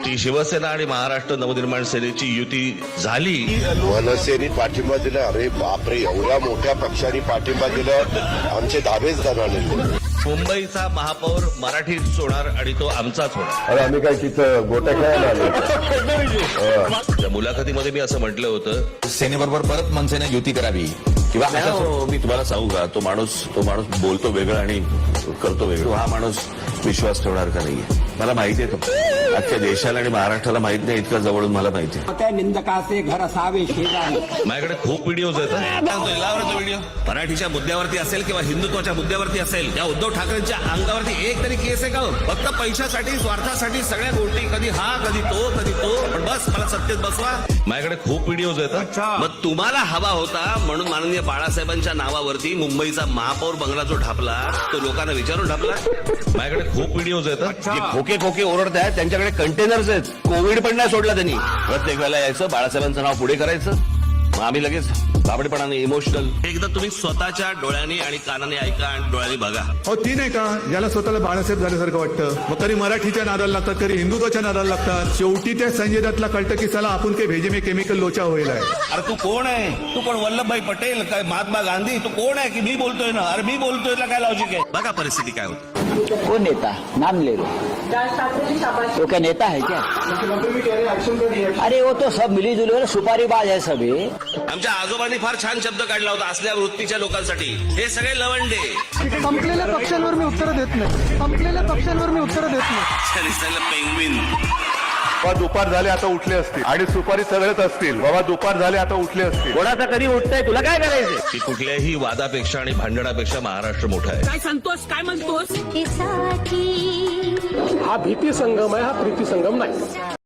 ती शिवसेना आणि महाराष्ट्र नवनिर्माण सेनेची युती झाली. मनसेने पाठिंबा दिला. अरे बापरे, एवढ्या मोठ्या पक्षाने पाठिंबा दिला, आमचे दावेच जाणार. मुंबईचा महापौर मराठीच होणार आणि तो आमचाच होणार. अरे आम्ही काय तिथं गोट्या खेळायला आलो. त्या मुलाखतीमध्ये मी असं म्हटलं होतं, सेनेबरोबर परत मनसेने युती करावी किंवा मी तुम्हाला सांगू का, तो माणूस बोलतो वेगळं आणि करतो वेगळं. हा माणूस विश्वास ठेवणार का नाहीये मला माहिती आहे. तो अख्ख्या देशाला आणि महाराष्ट्राला माहित नाही इतकं जवळून मला माहिती आहे. त्या निंदकाचे घर असावे शेजारी. माझ्याकडे खूप व्हिडिओज आहेत. व्हिडिओ मराठीच्या मुद्द्यावरती असेल किंवा हिंदुत्वाच्या मुद्द्यावरती असेल, या उद्धव ठाकरेंच्या अंगावरती एक तरी केस आहे का? फक्त पैशासाठी, स्वार्थासाठी सगळ्या गोष्टी, कधी हा कधी तो कधी तो, पण बस मला सत्तेत बसवा. माझ्याकडे खूप व्हिडिओज आहेत. मग तुम्हाला हवा होता म्हणून माननीय बाळासाहेबांच्या नावावरती मुंबईचा महापौर बंगला जो ढापला, तो लोकांना विचारून ढापला. माझ्याकडे खूप व्हिडिओज आहेत. जे खोके खोके ओरडत आहेत त्यांच्याकडे कंटेनर्स आहेत. कोविड पण नाही सोडला त्यांनी. प्रत्येक वेळेला यायचं, बाळासाहेबांचं नाव पुढे करायचं, मग आम्ही लगेच बाबडेपणाने इमोशनल. एकदा तुम्ही स्वतःच्या डोळ्याने आणि कानाने ऐका आणि डोळ्याने बघा. हो ती नाही का, ज्याला स्वतःला बाळासाहेब झाल्यासारखं वाटतं, मग कधी मराठीच्या नादाला लागतात, कधी हिंदुत्वाच्या नादाला लागतात. शेवटी त्या संजय दत्तला कळतं की चला आपण काही भेजे में केमिकल लोचा होईल आहे. अरे तू कोण आहे? तू कोण? वल्लभभाई पटेल काय महात्मा गांधी? तू कोण आहे की मी बोलतोय ना? अरे मी बोलतोय ना, काय लॉजिक आहे? बघा परिस्थिती काय होती. वो नेता नाम ले लो, तो क्या नेता है क्या? अरे वो तो सब मिली जुली सुपारीबाज है सभी. आमच्या आजोबांनी फार छान शब्द काढला होता असल्या वृत्तीच्या लोकांसाठी. हे सगळे लवंडे. संपलेल्या पक्षांवर मी उत्तर देत नाही. संपलेल्या पक्षांवर मी उत्तर देत नाही. पेंग्विन. बाबा दुपार झाले आता उठले असतील आणि सुपारी सगळेच असतील. बाबा दुपार झाले आता उठले असतील. कोणाचा कधी उठतंय, तुला काय करायचं? की कुठल्याही वादापेक्षा आणि भांडणापेक्षा महाराष्ट्र मोठा आहे. काय सांगतोस, काय म्हणतोस? हा भीती संगम आहे, हा प्रीती संगम नाही.